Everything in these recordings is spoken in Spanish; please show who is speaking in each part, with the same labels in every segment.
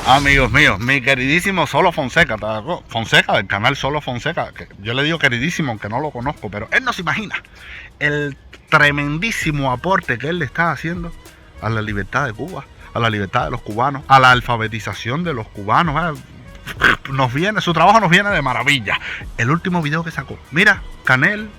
Speaker 1: Amigos míos, mi queridísimo Solo Fonseca, Fonseca del canal Solo Fonseca, que yo le digo queridísimo aunque no lo conozco, pero él no se imagina el tremendísimo aporte que él le está haciendo a la libertad de Cuba, a la libertad de los cubanos, a la alfabetización de los cubanos. Su trabajo nos viene de maravilla. El último video que sacó, mira, Canel,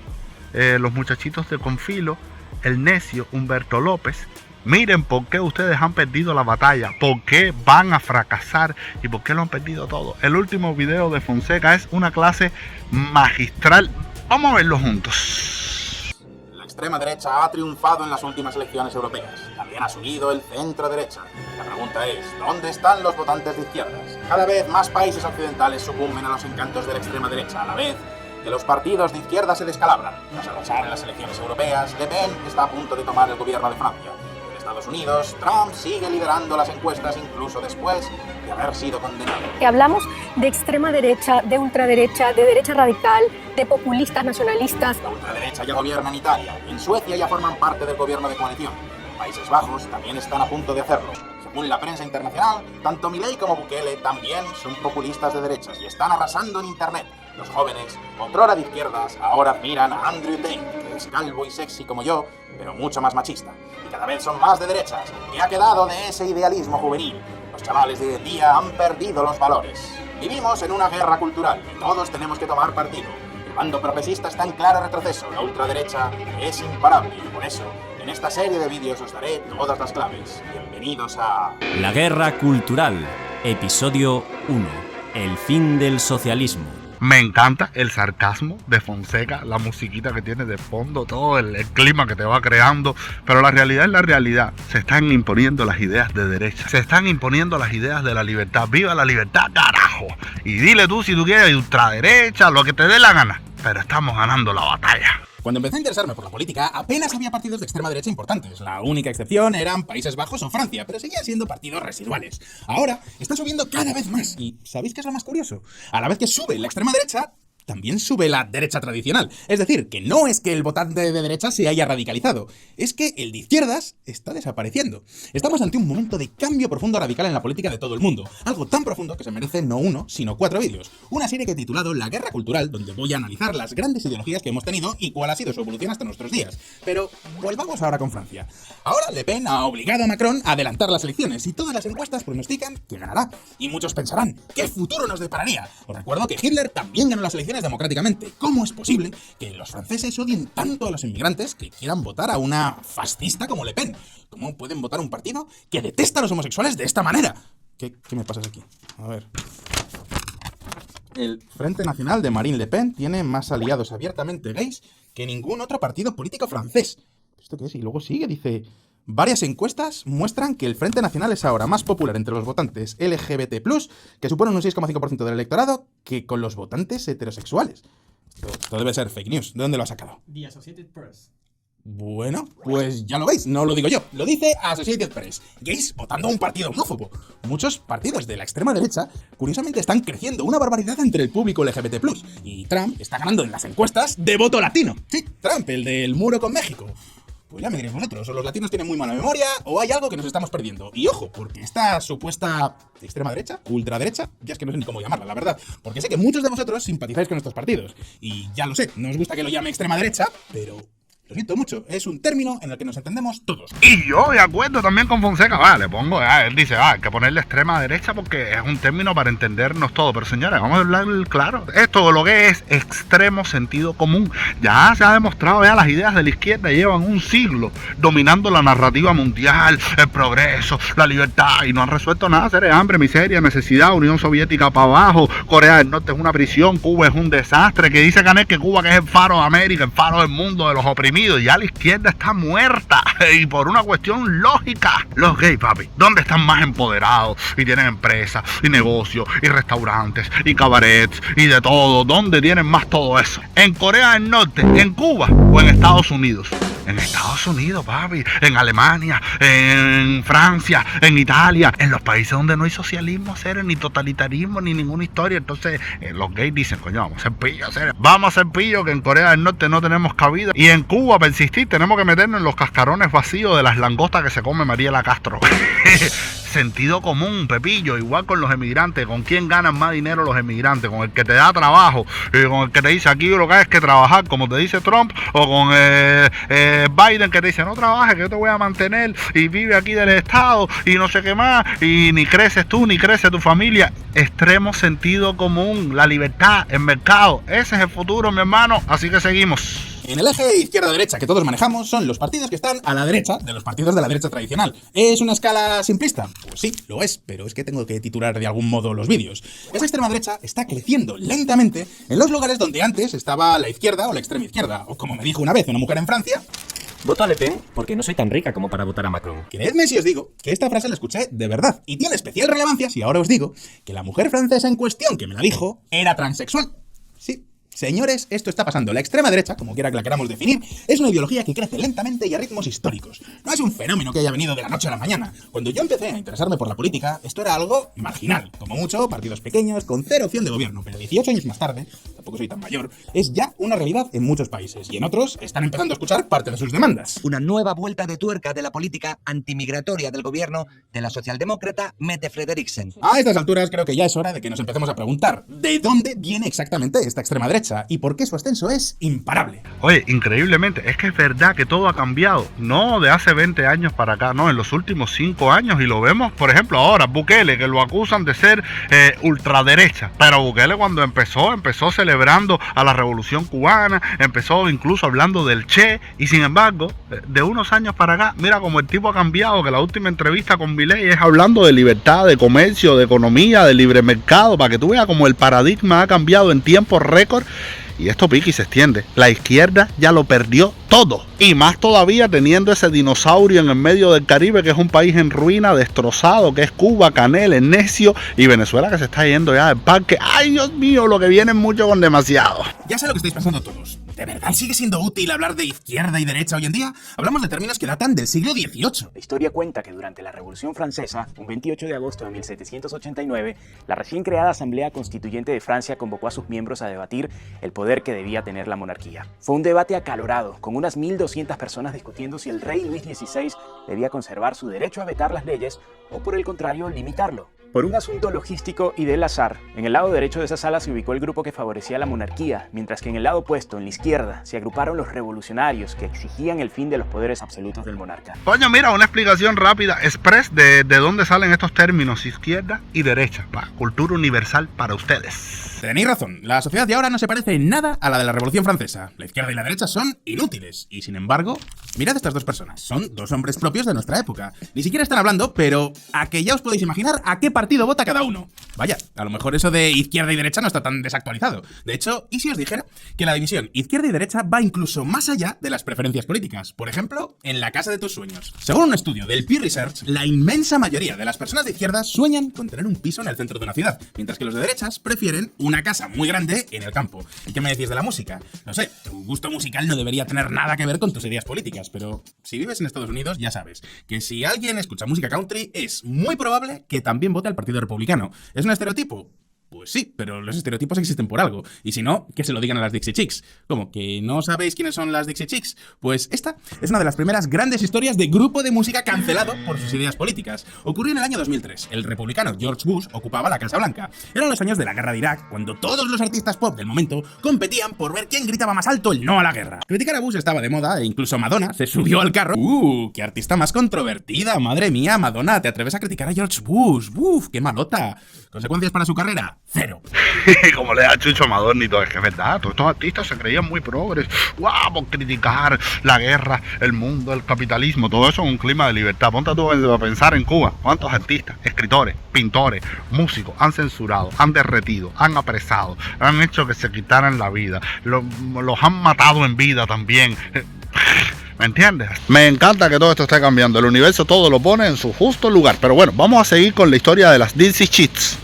Speaker 1: los muchachitos de Confilo, el necio Humberto López. Miren por qué ustedes han perdido la batalla, por qué van a fracasar y por qué lo han perdido todo. El último video de Fonseca es una clase magistral. Vamos a verlo juntos.
Speaker 2: La extrema derecha ha triunfado en las últimas elecciones europeas. También ha subido el centro derecha. La pregunta es, ¿dónde están los votantes de izquierdas? Cada vez más países occidentales sucumben a los encantos de la extrema derecha, a la vez que los partidos de izquierda se descalabran. Tras arrasar en las elecciones europeas, Le Pen está a punto de tomar el gobierno de Francia. Estados Unidos, Trump sigue liderando las encuestas incluso después de haber sido condenado.
Speaker 3: Hablamos de extrema derecha, de ultraderecha, de derecha radical, de populistas nacionalistas.
Speaker 2: La ultraderecha ya gobierna en Italia, en Suecia ya forman parte del gobierno de coalición. En Países Bajos también están a punto de hacerlo. Según la prensa internacional, tanto Milei como Bukele también son populistas de derechas y están arrasando en internet. Los jóvenes, otrora de izquierdas, ahora miran a Andrew Tate, que es calvo y sexy como yo, pero mucho más machista. Y cada vez son más de derechas. ¿Qué ha quedado de ese idealismo juvenil? Los chavales de hoy en día han perdido los valores. Vivimos en una guerra cultural y todos tenemos que tomar partido. El bando progresista está en claro retroceso. La ultraderecha es imparable y por eso, en esta serie de vídeos os daré todas las claves. Bienvenidos a...
Speaker 4: La guerra cultural, episodio 1. El fin del socialismo.
Speaker 1: Me encanta el sarcasmo de Fonseca, la musiquita que tiene de fondo, todo el clima que te va creando. Pero la realidad es la realidad. Se están imponiendo las ideas de derecha. Se están imponiendo las ideas de la libertad. ¡Viva la libertad, carajo! Y dile tú si tú quieres ultraderecha, lo que te dé la gana. Pero estamos ganando la batalla.
Speaker 2: Cuando empecé a interesarme por la política, apenas había partidos de extrema derecha importantes. La única excepción eran Países Bajos o Francia, pero seguían siendo partidos residuales. Ahora están subiendo cada vez más. ¿Y sabéis qué es lo más curioso? A la vez que sube la extrema derecha, también sube la derecha tradicional. Es decir, que no es que el votante de derecha se haya radicalizado, es que el de izquierdas está desapareciendo. Estamos ante un momento de cambio profundo radical en la política de todo el mundo. Algo tan profundo que se merece no uno, sino 4 vídeos. Una serie que he titulado La Guerra Cultural, donde voy a analizar las grandes ideologías que hemos tenido y cuál ha sido su evolución hasta nuestros días. Pero volvamos ahora con Francia. Ahora Le Pen ha obligado a Macron a adelantar las elecciones y todas las encuestas pronostican que ganará. Y muchos pensarán, ¿qué futuro nos depararía? Os recuerdo que Hitler también ganó las elecciones democráticamente. ¿Cómo es posible que los franceses odien tanto a los inmigrantes que quieran votar a una fascista como Le Pen? ¿Cómo pueden votar a un partido que detesta a los homosexuales de esta manera? ¿Qué me pasas aquí? A ver. El Frente Nacional de Marine Le Pen tiene más aliados abiertamente gays que ningún otro partido político francés. ¿Esto qué es? Y luego sigue, dice... Varias encuestas muestran que el Frente Nacional es ahora más popular entre los votantes LGBT+, que suponen un 6,5% del electorado, que con los votantes heterosexuales. Esto debe ser fake news. ¿De dónde lo ha sacado?
Speaker 5: The Associated Press.
Speaker 2: Bueno, pues ya lo veis, no lo digo yo, lo dice Associated Press. Gays votando a un partido homófobo. Muchos partidos de la extrema derecha, curiosamente, están creciendo una barbaridad entre el público LGBT+. Y Trump está ganando en las encuestas de voto latino. Sí, Trump, el del muro con México. Pues ya me diréis vosotros, o los latinos tienen muy mala memoria, o hay algo que nos estamos perdiendo. Y ojo, porque esta supuesta extrema derecha, ultraderecha, ya es que no sé ni cómo llamarla, la verdad. Porque sé que muchos de vosotros simpatizáis con estos partidos. Y ya lo sé, no os gusta que lo llame extrema derecha, pero... lo siento mucho, es un término en el que nos entendemos todos.
Speaker 1: Y yo de acuerdo también con Fonseca, le pongo, él dice, hay que ponerle extrema derecha porque es un término para entendernos todo. Pero señores, vamos a hablar claro. Esto lo que es extremo sentido común. Ya se ha demostrado, las ideas de la izquierda llevan un siglo dominando la narrativa mundial, el progreso, la libertad, y no han resuelto nada. Seres hambre, miseria, necesidad, Unión Soviética para abajo, Corea del Norte es una prisión, Cuba es un desastre, que dice Canel que Cuba que es el faro de América, el faro del mundo, de los oprimidos. Ya la izquierda está muerta y por una cuestión lógica. Los gays, papi, ¿dónde están más empoderados? Y tienen empresas y negocios y restaurantes y cabarets y de todo. ¿Dónde tienen más todo eso? ¿En Corea del Norte, en Cuba o en Estados Unidos? En Estados Unidos, papi, en Alemania, en Francia, en Italia, en los países donde no hay socialismo, ni totalitarismo, ni ninguna historia. Entonces los gays dicen, coño, vamos a ser pillos, vamos a ser pillos, que en Corea del Norte no tenemos cabida. Y en Cuba, persistir, tenemos que meternos en los cascarones vacíos de las langostas que se come Mariela Castro. sentido común, Pepillo, igual con los emigrantes. ¿Con quién ganan más dinero los emigrantes? ¿Con el que te da trabajo? ¿Con el que te dice aquí lo que hay es que trabajar, como te dice Trump? ¿O con Biden, que te dice no trabajes, que yo te voy a mantener y vive aquí del Estado y no sé qué más, y ni creces tú, ni crece tu familia? Extremo sentido común, la libertad, el mercado, ese es el futuro, mi hermano, así que seguimos.
Speaker 2: En el eje izquierda-derecha que todos manejamos son los partidos que están a la derecha de los partidos de la derecha tradicional. ¿Es una escala simplista? Pues sí, lo es, pero es que tengo que titular de algún modo los vídeos. Esa extrema derecha está creciendo lentamente en los lugares donde antes estaba la izquierda o la extrema izquierda, o como me dijo una vez una mujer en Francia:
Speaker 5: voto a Le Pen porque no soy tan rica como para votar a Macron.
Speaker 2: Creedme si os digo que esta frase la escuché de verdad, y tiene especial relevancia si ahora os digo que la mujer francesa en cuestión que me la dijo era transexual. Sí. Señores, esto está pasando. La extrema derecha, como quiera que la queramos definir, es una ideología que crece lentamente y a ritmos históricos. No es un fenómeno que haya venido de la noche a la mañana. Cuando yo empecé a interesarme por la política, esto era algo marginal. Como mucho, partidos pequeños, con cero opción de gobierno. Pero 18 años más tarde, tampoco soy tan mayor, es ya una realidad en muchos países. Y en otros están empezando a escuchar parte de sus demandas.
Speaker 6: Una nueva vuelta de tuerca de la política antimigratoria del gobierno de la socialdemócrata Mette Frederiksen.
Speaker 2: A estas alturas creo que ya es hora de que nos empecemos a preguntar ¿de dónde viene exactamente esta extrema derecha? ¿Y por qué su ascenso es imparable?
Speaker 1: Oye, increíblemente, es que es verdad que todo ha cambiado, no de hace 20 años para acá, no, en los últimos 5 años, y lo vemos, por ejemplo, ahora, Bukele, que lo acusan de ser ultraderecha, pero Bukele cuando empezó celebrando a la Revolución Cubana, empezó incluso hablando del Che, y sin embargo, de unos años para acá, mira cómo el tipo ha cambiado, que la última entrevista con Milei es hablando de libertad, de comercio, de economía, de libre mercado, para que tú veas cómo el paradigma ha cambiado en tiempo récord. Y esto pica y se extiende. La izquierda ya lo perdió todo. Y más todavía teniendo ese dinosaurio en el medio del Caribe, que es un país en ruina, destrozado, que es Cuba, Canel, el necio, y Venezuela, que se está yendo ya del parque. ¡Ay, Dios mío! Lo que viene es mucho con demasiado.
Speaker 2: Ya sé lo que estáis pensando todos. ¿De verdad sigue siendo útil hablar de izquierda y derecha hoy en día? Hablamos de términos que datan del siglo XVIII.
Speaker 5: La historia cuenta que durante la Revolución Francesa, un 28 de agosto de 1789, la recién creada Asamblea Constituyente de Francia convocó a sus miembros a debatir el poder que debía tener la monarquía. Fue un debate acalorado, con unas 1.200 personas discutiendo si el rey Luis XVI debía conservar su derecho a vetar las leyes o, por el contrario, limitarlo. Por un asunto logístico y del azar, en el lado derecho de esa sala se ubicó el grupo que favorecía la monarquía, mientras que en el lado opuesto, en la izquierda, se agruparon los revolucionarios que exigían el fin de los poderes absolutos del monarca.
Speaker 1: Coño, mira, una explicación rápida, express de dónde salen estos términos, izquierda y derecha. Cultura universal para ustedes.
Speaker 2: Tenéis razón, la sociedad de ahora no se parece en nada a la de la Revolución Francesa. La izquierda y la derecha son inútiles. Y sin embargo, mirad a estas dos personas. Son dos hombres propios de nuestra época. Ni siquiera están hablando, pero a que ya os podéis imaginar a qué partido vota cada uno. Vaya, a lo mejor eso de izquierda y derecha no está tan desactualizado. De hecho, ¿y si os dijera que la división izquierda y derecha va incluso más allá de las preferencias políticas? Por ejemplo, en la casa de tus sueños. Según un estudio del Pew Research, la inmensa mayoría de las personas de izquierda sueñan con tener un piso en el centro de una ciudad, mientras que los de derechas prefieren una casa muy grande en el campo. ¿Y qué me decís de la música? No sé, tu gusto musical no debería tener nada que ver con tus ideas políticas, pero si vives en Estados Unidos ya sabes que si alguien escucha música country es muy probable que también vote al Partido Republicano. ¿Es un estereotipo? Pues sí, pero los estereotipos existen por algo. Y si no, que se lo digan a las Dixie Chicks. ¿Cómo? ¿Que no sabéis quiénes son las Dixie Chicks? Pues esta es una de las primeras grandes historias de grupo de música cancelado por sus ideas políticas. Ocurrió en el año 2003. El republicano George Bush ocupaba la Casa Blanca. Eran los años de la guerra de Irak, cuando todos los artistas pop del momento competían por ver quién gritaba más alto el no a la guerra. Criticar a Bush estaba de moda e incluso Madonna se subió al carro. ¡Qué artista más controvertida! Madre mía, Madonna, ¿te atreves a criticar a George Bush? ¡Uf, qué malota! ¿Consecuencias para su carrera? 0.
Speaker 1: Como le da Chucho a Madonna y todo, es que es verdad, todos estos artistas se creían muy progres, ¡guau! Por criticar la guerra, el mundo, el capitalismo, todo eso en un clima de libertad. Ponte tú a pensar en Cuba, cuántos artistas, escritores, pintores, músicos han censurado, han derretido, han apresado, han hecho que se quitaran la vida, los han matado en vida también. ¿Me entiendes? Me encanta que todo esto esté cambiando. El universo todo lo pone en su justo lugar. Pero bueno, vamos a seguir con la historia de las Dixie Chicks.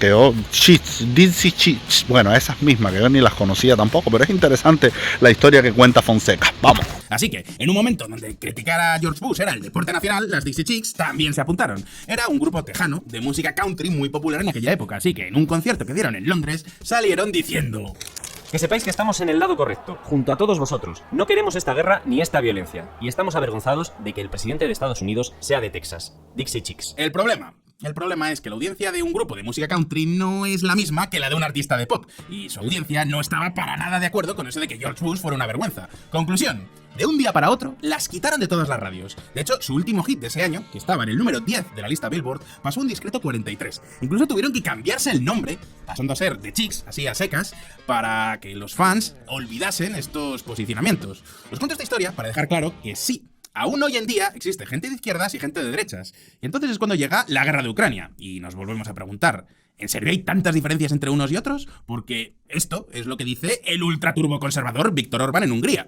Speaker 1: Dixie Chicks. Bueno, esas mismas que yo ni las conocía tampoco. Pero es interesante la historia que cuenta Fonseca. Vamos.
Speaker 2: Así que, en un momento donde criticar a George Bush era el deporte nacional, las Dixie Chicks también se apuntaron. Era un grupo tejano de música country muy popular en aquella época. Así que, en un concierto que dieron en Londres, salieron diciendo:
Speaker 5: que sepáis que estamos en el lado correcto, junto a todos vosotros. No queremos esta guerra ni esta violencia. Y estamos avergonzados de que el presidente de Estados Unidos sea de Texas. Dixie Chicks.
Speaker 2: El problema El problema es que la audiencia de un grupo de música country no es la misma que la de un artista de pop, y su audiencia no estaba para nada de acuerdo con eso de que George Bush fuera una vergüenza. Conclusión: de un día para otro, las quitaron de todas las radios. De hecho, su último hit de ese año, que estaba en el número 10 de la lista Billboard, pasó un discreto 43. Incluso tuvieron que cambiarse el nombre, pasando a ser The Chicks, así a secas, para que los fans olvidasen estos posicionamientos. Os cuento esta historia para dejar claro que sí, aún hoy en día existe gente de izquierdas y gente de derechas. Y entonces es cuando llega la guerra de Ucrania, y nos volvemos a preguntar: ¿en serio hay tantas diferencias entre unos y otros? Porque esto es lo que dice el ultraturboconservador Viktor Orbán en Hungría.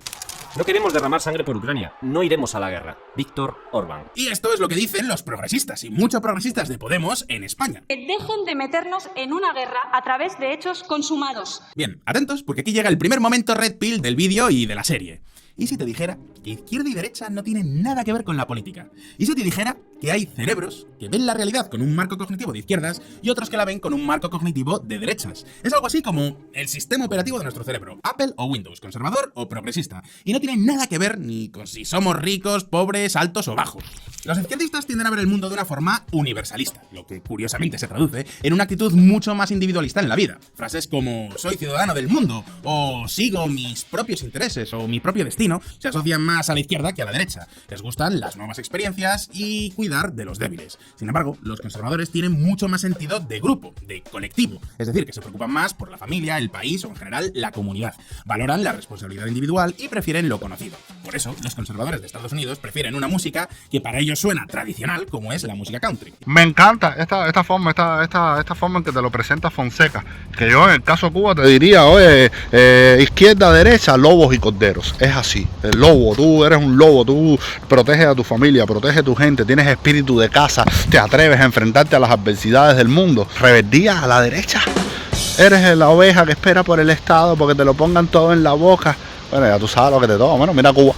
Speaker 7: No queremos derramar sangre por Ucrania. No iremos a la guerra. Viktor Orbán.
Speaker 2: Y esto es lo que dicen los progresistas, y muchos progresistas de Podemos en España.
Speaker 8: Dejen de meternos en una guerra a través de hechos consumados.
Speaker 2: Bien, atentos, porque aquí llega el primer momento red pill del vídeo y de la serie. ¿Y si te dijera que izquierda y derecha no tienen nada que ver con la política? ¿Y si te dijera que hay cerebros que ven la realidad con un marco cognitivo de izquierdas y otros que la ven con un marco cognitivo de derechas? Es algo así como el sistema operativo de nuestro cerebro, Apple o Windows, conservador o progresista. Y no tienen nada que ver ni con si somos ricos, pobres, altos o bajos. Los izquierdistas tienden a ver el mundo de una forma universalista, lo que curiosamente se traduce en una actitud mucho más individualista en la vida. Frases como soy ciudadano del mundo, o sigo mis propios intereses, o mi propio destino, se asocian más a la izquierda que a la derecha. Les gustan las nuevas experiencias y cuidar de los débiles. Sin embargo, los conservadores tienen mucho más sentido de grupo, de colectivo. Es decir, que se preocupan más por la familia, el país o en general la comunidad. Valoran la responsabilidad individual y prefieren lo conocido. Por eso, los conservadores de Estados Unidos prefieren una música que para ellos suena tradicional, como es la música country.
Speaker 1: Me encanta esta forma en que te lo presenta Fonseca. Que yo en el caso de Cuba te diría, oye, izquierda, derecha, lobos y corderos. Es así. El lobo, tú eres un lobo, tú proteges a tu familia, proteges a tu gente, tienes espíritu de casa, te atreves a enfrentarte a las adversidades del mundo. Rebeldía a la derecha. Eres la oveja que espera por el Estado porque te lo pongan todo en la boca. Bueno, ya tú sabes lo que te toca. Bueno, mira Cuba.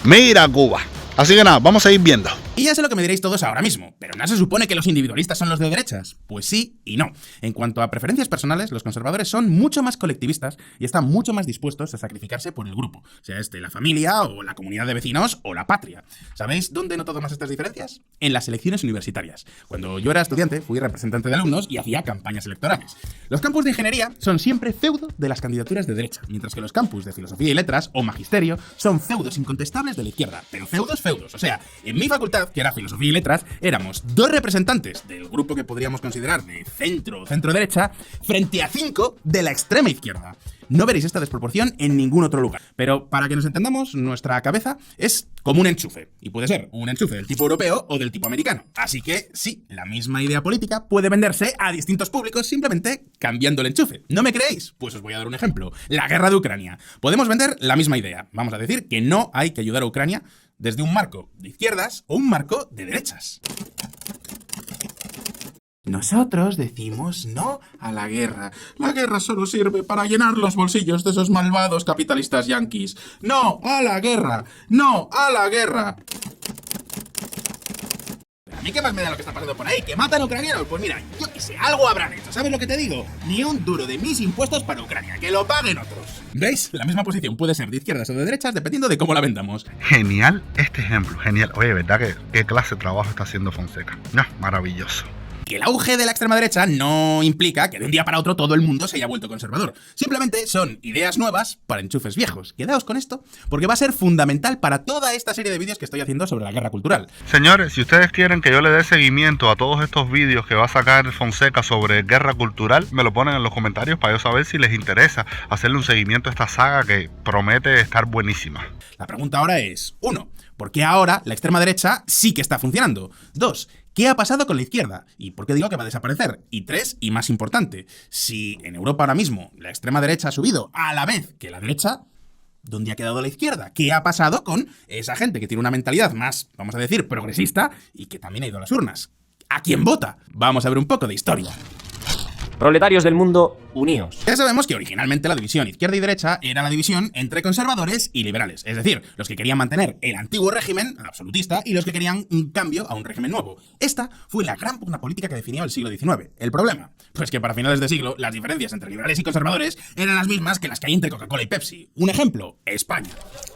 Speaker 1: Mira Cuba. Así que nada, vamos a ir viendo.
Speaker 2: Y ya sé lo que me diréis todos ahora mismo, pero ¿no se supone que los individualistas son los de derechas? Pues sí y no. En cuanto a preferencias personales, los conservadores son mucho más colectivistas y están mucho más dispuestos a sacrificarse por el grupo, sea la familia o la comunidad de vecinos o la patria. ¿Sabéis dónde noto más estas diferencias? En las elecciones universitarias. Cuando yo era estudiante, fui representante de alumnos y hacía campañas electorales. Los campus de ingeniería son siempre feudo de las candidaturas de derecha, mientras que los campus de filosofía y letras o magisterio son feudos incontestables de la izquierda, pero feudos. O sea, en mi facultad, que era filosofía y letras, éramos 2 representantes del grupo que podríamos considerar de centro o centro-derecha frente a 5 de la extrema izquierda. No veréis esta desproporción en ningún otro lugar. Pero para que nos entendamos, nuestra cabeza es como un enchufe. Y puede ser un enchufe del tipo europeo o del tipo americano. Así que sí, la misma idea política puede venderse a distintos públicos simplemente cambiando el enchufe. ¿No me creéis? Pues os voy a dar un ejemplo. La guerra de Ucrania. Podemos vender la misma idea. Vamos a decir que no hay que ayudar a Ucrania desde un marco de izquierdas o un marco de derechas. Nosotros decimos no a la guerra. La guerra solo sirve para llenar los bolsillos de esos malvados capitalistas yanquis. ¡No a la guerra! ¡No a la guerra! ¿A mí qué más me da lo que está pasando por ahí? ¿Que matan a ucranianos? Pues mira, yo qué sé, algo habrán hecho. ¿Sabes lo que te digo? Ni un duro de mis impuestos para Ucrania, que lo paguen otros. ¿Veis? La misma posición puede ser de izquierdas o de derechas dependiendo de cómo la vendamos.
Speaker 1: Genial este ejemplo, genial. Oye, ¿verdad qué clase de trabajo está haciendo Fonseca? No, maravilloso.
Speaker 2: Que el auge de la extrema derecha no implica que de un día para otro todo el mundo se haya vuelto conservador. Simplemente son ideas nuevas para enchufes viejos. Quedaos con esto, porque va a ser fundamental para toda esta serie de vídeos que estoy haciendo sobre la guerra cultural.
Speaker 1: Señores, si ustedes quieren que yo le dé seguimiento a todos estos vídeos que va a sacar Fonseca sobre guerra cultural, me lo ponen en los comentarios para yo saber si les interesa hacerle un seguimiento a esta saga que promete estar buenísima.
Speaker 2: La pregunta ahora es, 1. ¿Por qué ahora la extrema derecha sí que está funcionando? 2. ¿Qué ha pasado con la izquierda? ¿Y por qué digo que va a desaparecer? Y 3, y más importante, si en Europa ahora mismo la extrema derecha ha subido a la vez que la derecha, ¿dónde ha quedado la izquierda? ¿Qué ha pasado con esa gente que tiene una mentalidad más, vamos a decir, progresista y que también ha ido a las urnas? ¿A quién vota? Vamos a ver un poco de historia.
Speaker 7: Proletarios del mundo, uníos.
Speaker 2: Ya sabemos que originalmente la división izquierda y derecha era la división entre conservadores y liberales, es decir, los que querían mantener el antiguo régimen absolutista y los que querían un cambio a un régimen nuevo. Esta fue la gran pugna política que definió el siglo XIX. ¿El problema? Pues que para finales de siglo las diferencias entre liberales y conservadores eran las mismas que las que hay entre Coca-Cola y Pepsi. Un ejemplo, España.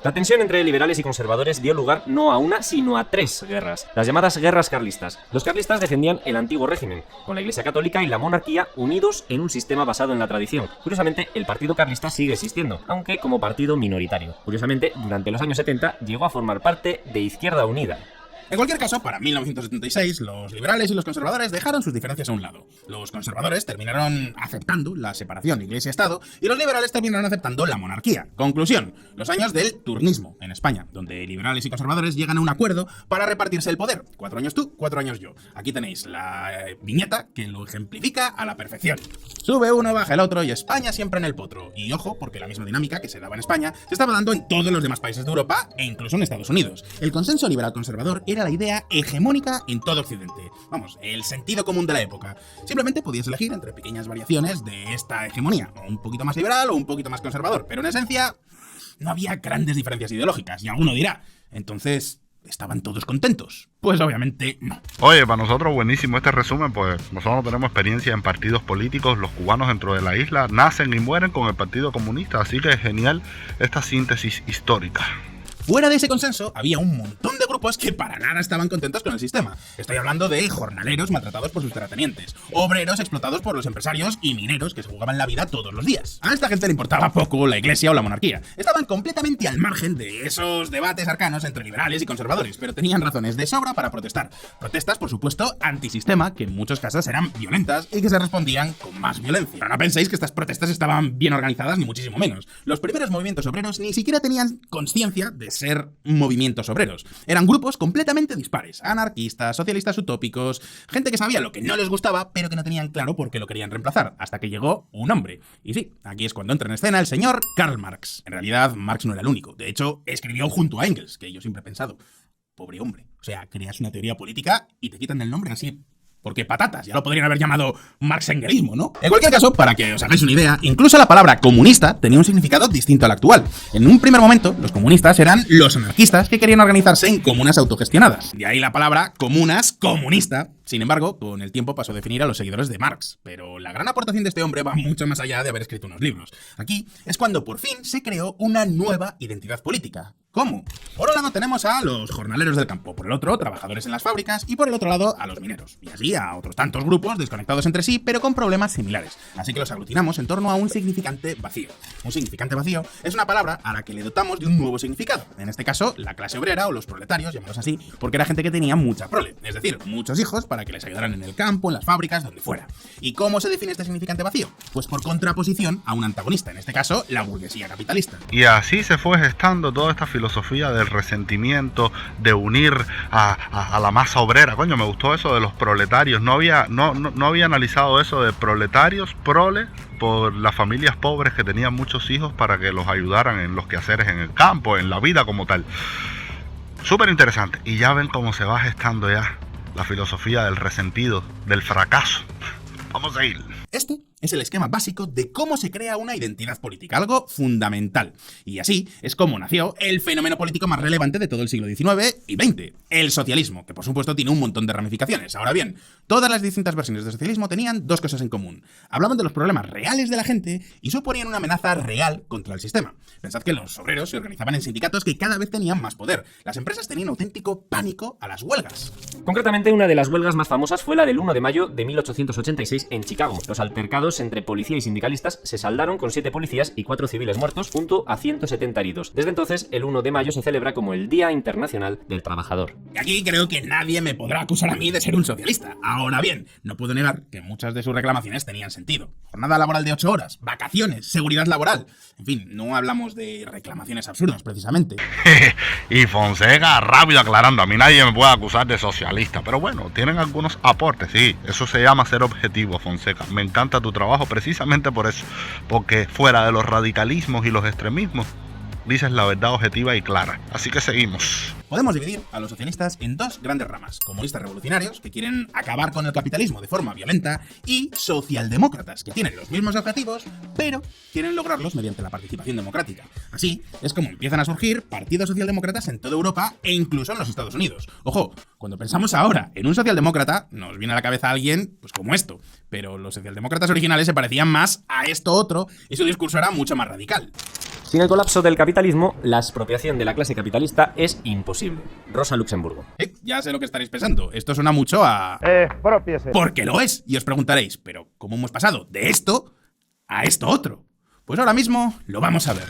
Speaker 7: La tensión entre liberales y conservadores dio lugar no a una, sino a 3 guerras, las llamadas guerras carlistas. Los carlistas defendían el antiguo régimen, con la Iglesia Católica y la monarquía unidos en un sistema basado en la tradición. Curiosamente, el Partido Carlista sigue existiendo, aunque como partido minoritario. Curiosamente, durante los años 70 llegó a formar parte de Izquierda Unida.
Speaker 2: En cualquier caso, para 1976, los liberales y los conservadores dejaron sus diferencias a un lado. Los conservadores terminaron aceptando la separación Iglesia-Estado y los liberales terminaron aceptando la monarquía. Conclusión, los años del turnismo en España, donde liberales y conservadores llegan a un acuerdo para repartirse el poder. 4 años tú, 4 años yo. Aquí tenéis la viñeta que lo ejemplifica a la perfección. Sube uno, baja el otro y España siempre en el potro. Y ojo, porque la misma dinámica que se daba en España se estaba dando en todos los demás países de Europa e incluso en Estados Unidos. El consenso liberal-conservador era la idea hegemónica en todo Occidente. Vamos, el sentido común de la época. Simplemente podías elegir entre pequeñas variaciones de esta hegemonía, o un poquito más liberal o un poquito más conservador, pero en esencia no había grandes diferencias ideológicas. Y alguno dirá, entonces, ¿estaban todos contentos? Pues obviamente no.
Speaker 1: Oye, para nosotros buenísimo este resumen, pues nosotros no tenemos experiencia en partidos políticos. Los cubanos dentro de la isla nacen y mueren con el Partido Comunista, así que es genial esta síntesis histórica.
Speaker 2: Fuera de ese consenso, había un montón de grupos que para nada estaban contentos con el sistema. Estoy hablando de jornaleros maltratados por sus terratenientes, obreros explotados por los empresarios y mineros que se jugaban la vida todos los días. A esta gente le importaba poco la iglesia o la monarquía. Estaban completamente al margen de esos debates arcanos entre liberales y conservadores, pero tenían razones de sobra para protestar. Protestas, por supuesto, antisistema, que en muchos casos eran violentas y que se respondían con más violencia. Pero no penséis que estas protestas estaban bien organizadas, ni muchísimo menos. Los primeros movimientos obreros ni siquiera tenían conciencia de ser movimientos obreros. Eran grupos completamente dispares, anarquistas, socialistas utópicos, gente que sabía lo que no les gustaba, pero que no tenían claro por qué lo querían reemplazar, hasta que llegó un hombre. Y sí, aquí es cuando entra en escena el señor Karl Marx. En realidad, Marx no era el único. De hecho, escribió junto a Engels, que yo siempre he pensado, pobre hombre. O sea, creas una teoría política y te quitan el nombre así. Porque patatas, ya lo podrían haber llamado marxengerismo, ¿no? En cualquier caso, para que os hagáis una idea, incluso la palabra comunista tenía un significado distinto al actual. En un primer momento, los comunistas eran los anarquistas que querían organizarse en comunas autogestionadas. De ahí la palabra comunas, comunista. Sin embargo, con el tiempo pasó a definir a los seguidores de Marx. Pero la gran aportación de este hombre va mucho más allá de haber escrito unos libros. Aquí es cuando por fin se creó una nueva identidad política. ¿Cómo? Por un lado tenemos a los jornaleros del campo, por el otro, trabajadores en las fábricas y por el otro lado, a los mineros. Y así a otros tantos grupos desconectados entre sí, pero con problemas similares. Así que los aglutinamos en torno a un significante vacío. Un significante vacío es una palabra a la que le dotamos de un nuevo significado. En este caso, la clase obrera o los proletarios, llamados así, porque era gente que tenía mucha prole, es decir, muchos hijos para que les ayudaran en el campo, en las fábricas, donde fuera. ¿Y cómo se define este significante vacío? Pues por contraposición a un antagonista, en este caso, la burguesía capitalista.
Speaker 1: Y así se fue gestando toda esta filosofía del resentimiento, de unir a la masa obrera. Coño, me gustó eso de los proletarios. No había analizado eso de proletarios, prole, por las familias pobres que tenían muchos hijos para que los ayudaran en los quehaceres en el campo, en la vida como tal. Súper interesante. Y ya ven cómo se va gestando ya la filosofía del resentido, del fracaso. Vamos a ir.
Speaker 2: Este es el esquema básico de cómo se crea una identidad política, algo fundamental. Y así es como nació el fenómeno político más relevante de todo el siglo XIX y XX, el socialismo, que por supuesto tiene un montón de ramificaciones. Ahora bien, todas las distintas versiones del socialismo tenían dos cosas en común. Hablaban de los problemas reales de la gente y suponían una amenaza real contra el sistema. Pensad que los obreros se organizaban en sindicatos que cada vez tenían más poder. Las empresas tenían auténtico pánico a las huelgas.
Speaker 7: Concretamente, una de las huelgas más famosas fue la del 1 de mayo de 1886 en Chicago. Los altercados entre policía y sindicalistas se saldaron con 7 policías y 4 civiles muertos, junto a 170 heridos. Desde entonces, el 1 de mayo se celebra como el Día Internacional del Trabajador.
Speaker 2: Y aquí creo que nadie me podrá acusar a mí de ser un socialista. Ahora bien, no puedo negar que muchas de sus reclamaciones tenían sentido. Jornada laboral de 8 horas, vacaciones, seguridad laboral. En fin, no hablamos de reclamaciones absurdas, precisamente.
Speaker 1: Y Fonseca rápido aclarando, a mí nadie me puede acusar de socialista, pero bueno, tienen algunos aportes, sí, eso se llama ser objetivo, Fonseca. Me encanta tu trabajo precisamente por eso, porque fuera de los radicalismos y los extremismos, dices la verdad objetiva y clara. Así que seguimos.
Speaker 2: Podemos dividir a los socialistas en dos grandes ramas: comunistas revolucionarios, que quieren acabar con el capitalismo de forma violenta, y socialdemócratas, que tienen los mismos objetivos, pero quieren lograrlos mediante la participación democrática. Así es como empiezan a surgir partidos socialdemócratas en toda Europa e incluso en los Estados Unidos. Ojo, cuando pensamos ahora en un socialdemócrata, nos viene a la cabeza alguien pues como esto, pero los socialdemócratas originales se parecían más a esto otro y su discurso era mucho más radical.
Speaker 7: Sin el colapso del capitalismo, la expropiación de la clase capitalista es imposible. Rosa Luxemburgo.
Speaker 2: Ya sé lo que estaréis pensando. Esto suena mucho a...
Speaker 9: Expropiese.
Speaker 2: Porque lo es. Y os preguntaréis, ¿pero cómo hemos pasado de esto a esto otro? Pues ahora mismo lo vamos a ver.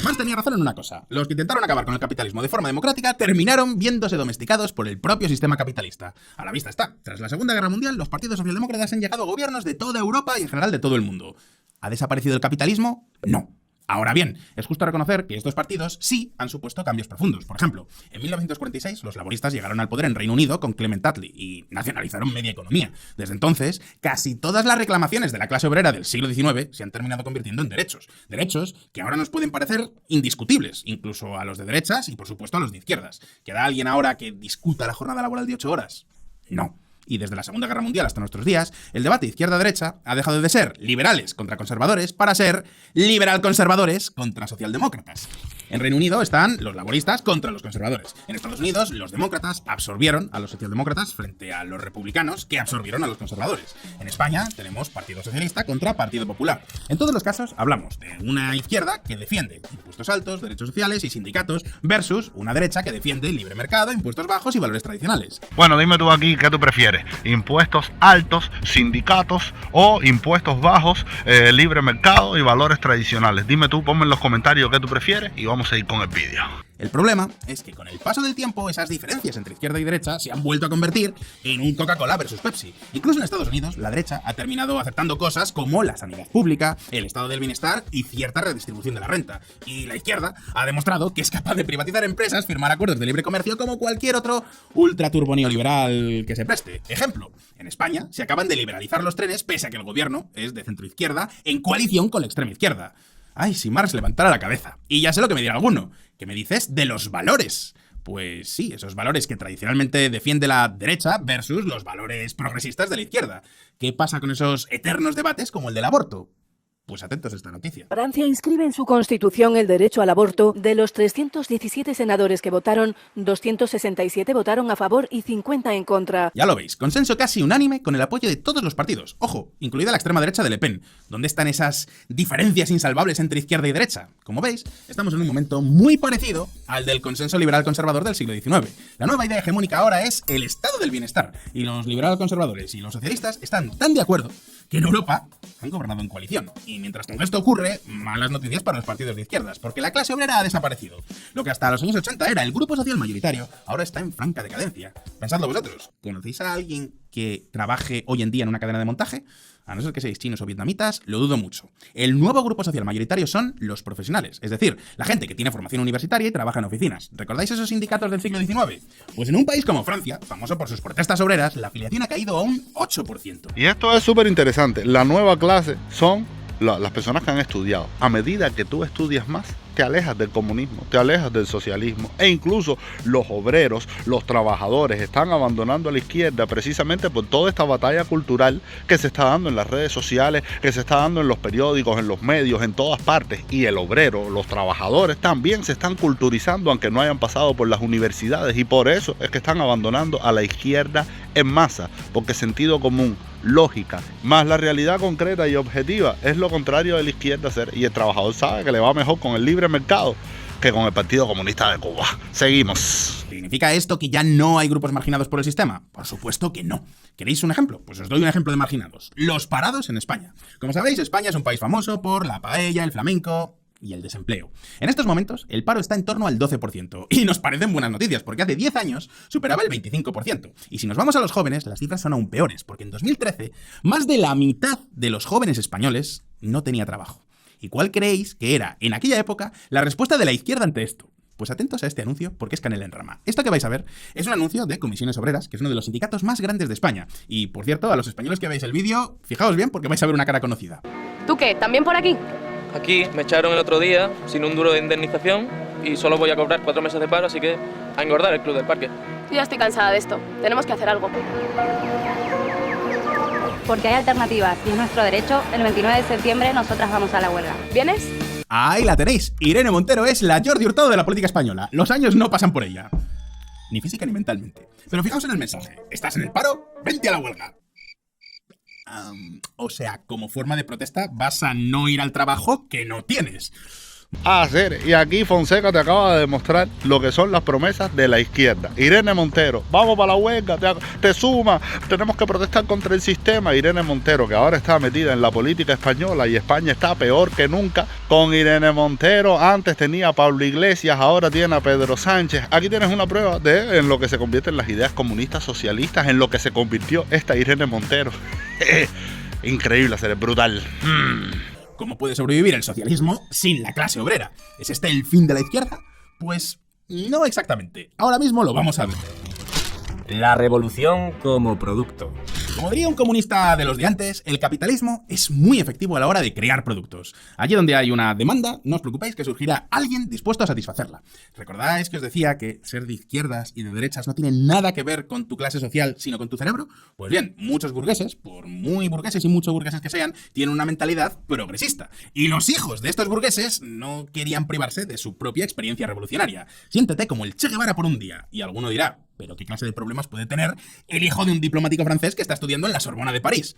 Speaker 2: Marx tenía razón en una cosa: los que intentaron acabar con el capitalismo de forma democrática terminaron viéndose domesticados por el propio sistema capitalista. A la vista está, tras la Segunda Guerra Mundial, los partidos socialdemócratas han llegado a gobiernos de toda Europa y en general de todo el mundo. ¿Ha desaparecido el capitalismo? No. Ahora bien, es justo reconocer que estos partidos sí han supuesto cambios profundos. Por ejemplo, en 1946 los laboristas llegaron al poder en Reino Unido con Clement Attlee y nacionalizaron media economía. Desde entonces, casi todas las reclamaciones de la clase obrera del siglo XIX se han terminado convirtiendo en derechos. Derechos que ahora nos pueden parecer indiscutibles, incluso a los de derechas y por supuesto a los de izquierdas. ¿Queda alguien ahora que discuta la jornada laboral de 8 horas? No. Y desde la Segunda Guerra Mundial hasta nuestros días, el debate izquierda-derecha ha dejado de ser liberales contra conservadores para ser liberal-conservadores contra socialdemócratas. En Reino Unido están los laboristas contra los conservadores. En Estados Unidos, los demócratas absorbieron a los socialdemócratas frente a los republicanos, que absorbieron a los conservadores. En España tenemos Partido Socialista contra Partido Popular. En todos los casos hablamos de una izquierda que defiende impuestos altos, derechos sociales y sindicatos, versus una derecha que defiende libre mercado, impuestos bajos y valores tradicionales.
Speaker 1: Bueno, dime tú aquí, ¿qué tú prefieres? ¿Impuestos altos, sindicatos o impuestos bajos, libre mercado y valores tradicionales? Dime tú, ponme en los comentarios qué tú prefieres y vamos a ir con el vídeo.
Speaker 2: El problema es que con el paso del tiempo esas diferencias entre izquierda y derecha se han vuelto a convertir en un Coca-Cola versus Pepsi. Incluso en Estados Unidos, la derecha ha terminado aceptando cosas como la sanidad pública, el estado del bienestar y cierta redistribución de la renta. Y la izquierda ha demostrado que es capaz de privatizar empresas, firmar acuerdos de libre comercio como cualquier otro ultraturbo neoliberal que se preste. Ejemplo, en España se acaban de liberalizar los trenes pese a que el gobierno es de centroizquierda en coalición con la extrema izquierda. Ay, si Marx levantara la cabeza. Y ya sé lo que me dirá alguno. ¿Qué me dices de los valores? Pues sí, esos valores que tradicionalmente defiende la derecha versus los valores progresistas de la izquierda. ¿Qué pasa con esos eternos debates como el del aborto? Pues atentos a esta noticia.
Speaker 10: Francia inscribe en su constitución el derecho al aborto. De los 317 senadores que votaron, 267 votaron a favor y 50 en contra.
Speaker 2: Ya lo veis, consenso casi unánime con el apoyo de todos los partidos. Ojo, incluida la extrema derecha de Le Pen. ¿Dónde están esas diferencias insalvables entre izquierda y derecha? Como veis, estamos en un momento muy parecido al del consenso liberal conservador del siglo XIX. La nueva idea hegemónica ahora es el estado del bienestar. Y los liberal conservadores y los socialistas están tan de acuerdo que en Europa han gobernado en coalición. Y mientras todo esto ocurre, malas noticias para los partidos de izquierdas, porque la clase obrera ha desaparecido. Lo que hasta los años 80 era el grupo social mayoritario, ahora está en franca decadencia. Pensadlo vosotros, ¿conocéis a alguien que trabaje hoy en día en una cadena de montaje? A no ser que seáis chinos o vietnamitas, lo dudo mucho. El nuevo grupo social mayoritario son los profesionales, es decir, la gente que tiene formación universitaria y trabaja en oficinas. ¿Recordáis esos sindicatos del siglo XIX? Pues en un país como Francia, famoso por sus protestas obreras, la afiliación ha caído a un 8%.
Speaker 1: Y esto es súper interesante. La nueva clase son las personas que han estudiado. A medida que tú estudias más, te alejas del comunismo, te alejas del socialismo, e incluso los obreros, los trabajadores están abandonando a la izquierda precisamente por toda esta batalla cultural que se está dando en las redes sociales, que se está dando en los periódicos, en los medios, en todas partes. Y el obrero, los trabajadores también se están culturizando aunque no hayan pasado por las universidades, y por eso es que están abandonando a la izquierda en masa, porque sentido común, lógica, más la realidad concreta y objetiva es lo contrario de la izquierda hacer, y el trabajador sabe que le va mejor con el libre mercado que con el Partido Comunista de Cuba. Seguimos.
Speaker 2: ¿Significa esto que ya no hay grupos marginados por el sistema? Por supuesto que no. ¿Queréis un ejemplo? Pues os doy un ejemplo de marginados. Los parados en España. Como sabéis, España es un país famoso por la paella, el flamenco y el desempleo. En estos momentos, el paro está en torno al 12%. Y nos parecen buenas noticias, porque hace 10 años superaba el 25%. Y si nos vamos a los jóvenes, las cifras son aún peores, porque en 2013, más de la mitad de los jóvenes españoles no tenía trabajo. ¿Y cuál creéis que era, en aquella época, la respuesta de la izquierda ante esto? Pues atentos a este anuncio, porque es canela en rama. Esto que vais a ver es un anuncio de Comisiones Obreras, que es uno de los sindicatos más grandes de España. Y, por cierto, a los españoles que veáis el vídeo, fijaos bien, porque vais a ver una cara conocida.
Speaker 11: ¿Tú qué? ¿También por aquí?
Speaker 12: Aquí me echaron el otro día sin un duro de indemnización y solo voy a cobrar 4 meses de paro, así que
Speaker 9: A engordar el club del parque.
Speaker 11: Yo ya estoy cansada de esto. Tenemos que hacer algo.
Speaker 12: Porque hay alternativas y es nuestro derecho, el 29 de septiembre nosotras vamos a la huelga.
Speaker 11: ¿Vienes?
Speaker 2: Ahí la tenéis. Irene Montero es la Jordi Hurtado de la política española. Los años no pasan por ella. Ni física ni mentalmente. Pero fijaos en el mensaje. ¿Estás en el paro? ¡Vente a la huelga! O sea, como forma de protesta vas a no ir al trabajo que no tienes.
Speaker 1: Hacer. Y aquí Fonseca te acaba de demostrar lo que son las promesas de la izquierda. Irene Montero, vamos para la huelga, te suma, tenemos que protestar contra el sistema. Irene Montero, que ahora está metida en la política española y España está peor que nunca. Con Irene Montero, antes tenía a Pablo Iglesias, ahora tiene a Pedro Sánchez. Aquí tienes una prueba de en lo que se convierten las ideas comunistas socialistas, en lo que se convirtió esta Irene Montero. Increíble, hacer es brutal.
Speaker 2: ¿Cómo puede sobrevivir el socialismo sin la clase obrera? ¿Es este el fin de la izquierda? Pues no exactamente. Ahora mismo lo vamos a ver.
Speaker 7: La revolución como producto.
Speaker 2: Como diría un comunista de los de antes, el capitalismo es muy efectivo a la hora de crear productos. Allí donde hay una demanda, no os preocupéis que surgirá alguien dispuesto a satisfacerla. ¿Recordáis que os decía que ser de izquierdas y de derechas no tiene nada que ver con tu clase social, sino con tu cerebro? Pues bien, muchos burgueses, por muy burgueses y mucho burgueses que sean, tienen una mentalidad progresista. Y los hijos de estos burgueses no querían privarse de su propia experiencia revolucionaria. Siéntete como el Che Guevara por un día. Y alguno dirá, ¿pero qué clase de problemas puede tener el hijo de un diplomático francés que está estudiando en la Sorbona de París?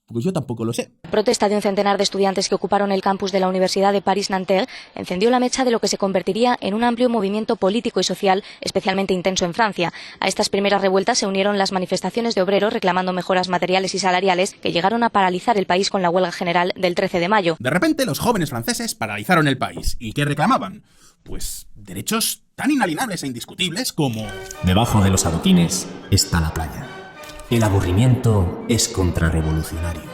Speaker 2: Pues yo tampoco lo sé.
Speaker 12: Protesta de un centenar de estudiantes que ocuparon el campus de la Universidad de París-Nanterre encendió la mecha de lo que se convertiría en un amplio movimiento político y social especialmente intenso en Francia. A estas primeras revueltas se unieron las manifestaciones de obreros reclamando mejoras materiales y salariales que llegaron a paralizar el país con la huelga general del 13 de mayo.
Speaker 2: De repente los jóvenes franceses paralizaron el país. ¿Y qué reclamaban? Pues derechos tan inalienables e indiscutibles como...
Speaker 4: Debajo de los adoquines está la playa. El aburrimiento es contrarrevolucionario.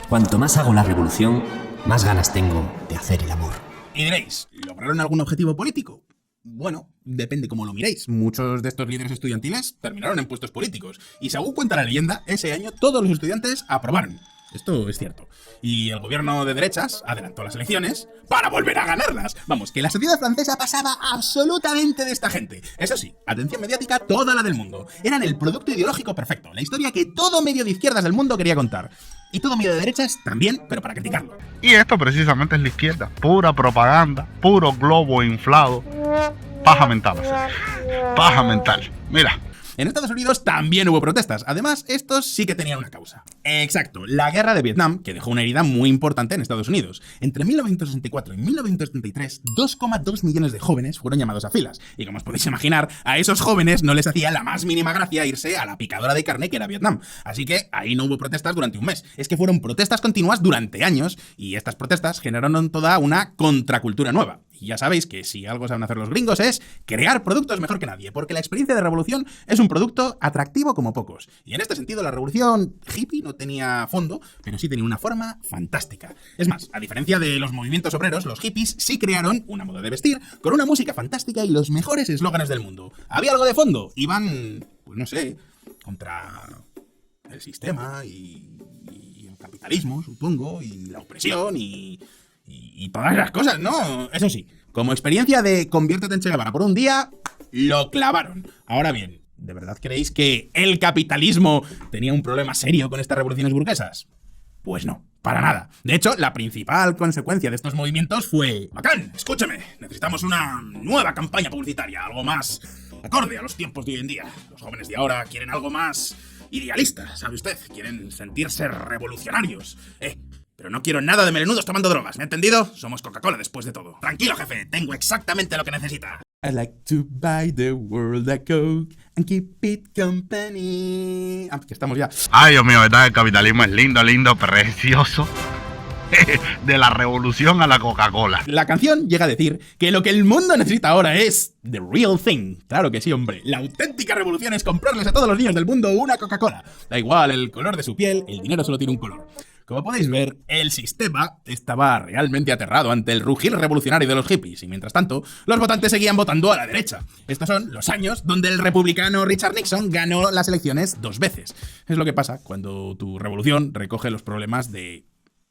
Speaker 4: Cuanto más hago la revolución, más ganas tengo de hacer el amor.
Speaker 2: Y diréis, ¿lograron algún objetivo político? Bueno, depende cómo lo miréis. Muchos de estos líderes estudiantiles terminaron en puestos políticos. Y según cuenta la leyenda, ese año todos los estudiantes aprobaron. Esto es cierto. Y el gobierno de derechas adelantó las elecciones para volver a ganarlas. Vamos, que la sociedad francesa pasaba absolutamente de esta gente. Eso sí, atención mediática toda la del mundo. Eran el producto ideológico perfecto, la historia que todo medio de izquierdas del mundo quería contar. Y todo medio de derechas también, pero para criticarlo.
Speaker 1: Y esto precisamente es la izquierda. Pura propaganda, puro globo inflado. Paja mental, paja mental. Mira.
Speaker 2: En Estados Unidos también hubo protestas. Además, estos sí que tenían una causa. Exacto, la guerra de Vietnam, que dejó una herida muy importante en Estados Unidos. Entre 1964 y 1933, 2,2 millones de jóvenes fueron llamados a filas. Y como os podéis imaginar, a esos jóvenes no les hacía la más mínima gracia irse a la picadora de carne que era Vietnam. Así que ahí no hubo protestas durante un mes. Es que fueron protestas continuas durante años, y estas protestas generaron toda una contracultura nueva. Y ya sabéis que si algo saben hacer los gringos es crear productos mejor que nadie, porque la experiencia de revolución es un producto atractivo como pocos. Y en este sentido la revolución hippie no tenía fondo, pero sí tenía una forma fantástica. Es más, a diferencia de los movimientos obreros, los hippies sí crearon una moda de vestir con una música fantástica y los mejores eslóganes del mundo. ¿Había algo de fondo? Iban, pues no sé, contra el sistema y el capitalismo, supongo, y la opresión y todas las cosas, ¿no? Eso sí, como experiencia de conviértete en Che Guevara por un día, lo clavaron. Ahora bien, ¿de verdad creéis que el capitalismo tenía un problema serio con estas revoluciones burguesas? Pues no, para nada. De hecho, la principal consecuencia de estos movimientos fue... Bacán, escúcheme, necesitamos una nueva campaña publicitaria, algo más acorde a los tiempos de hoy en día. Los jóvenes de ahora quieren algo más idealista, ¿sabe usted? Quieren sentirse revolucionarios. Pero no quiero nada de melenudos tomando drogas, ¿me ha entendido? Somos Coca-Cola después de todo. Tranquilo, jefe, tengo exactamente lo que necesita. I like to buy the world a Coke and keep it company. Que estamos ya.
Speaker 1: Ay, Dios mío, ¿verdad? El capitalismo es lindo, lindo, precioso. De la revolución a la Coca-Cola.
Speaker 2: La canción llega a decir que lo que el mundo necesita ahora es the real thing. Claro que sí, hombre. La auténtica revolución es comprarles a todos los niños del mundo una Coca-Cola. Da igual el color de su piel, el dinero solo tiene un color. Como podéis ver, el sistema estaba realmente aterrado ante el rugir revolucionario de los hippies y mientras tanto, los votantes seguían votando a la derecha. Estos son los años donde el republicano Richard Nixon ganó las elecciones 2 veces. Es lo que pasa cuando tu revolución recoge los problemas de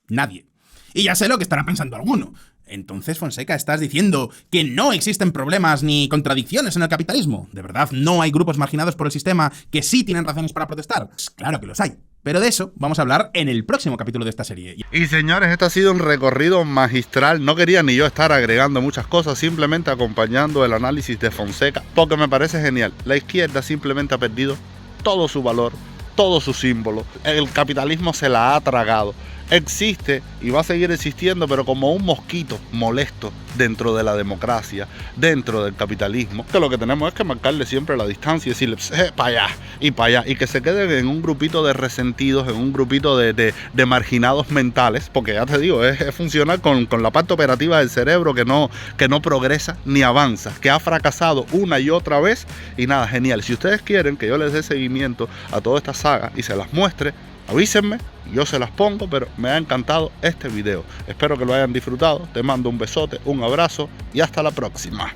Speaker 2: nadie. Y ya sé lo que estará pensando alguno. Entonces, Fonseca, ¿estás diciendo que no existen problemas ni contradicciones en el capitalismo? ¿De verdad no hay grupos marginados por el sistema que sí tienen razones para protestar? Pues claro que los hay. Pero de eso vamos a hablar en el próximo capítulo de esta serie.
Speaker 1: Y señores, esto ha sido un recorrido magistral. No quería ni yo estar agregando muchas cosas, simplemente acompañando el análisis de Fonseca, porque me parece genial. La izquierda simplemente ha perdido todo su valor, todo su símbolo. El capitalismo se la ha tragado. Existe y va a seguir existiendo, pero como un mosquito molesto dentro de la democracia, dentro del capitalismo, que lo que tenemos es que marcarle siempre la distancia y decirle para allá y para allá, y que se queden en un grupito de resentidos, en un grupito de marginados mentales, porque ya te digo, es funcionar con la parte operativa del cerebro que no progresa ni avanza, que ha fracasado una y otra vez. Y nada, genial. Si ustedes quieren que yo les dé seguimiento a toda esta saga y se las muestre, avísenme, yo se las pongo, pero me ha encantado este video. Espero que lo hayan disfrutado. Te mando un besote, un abrazo y hasta la próxima.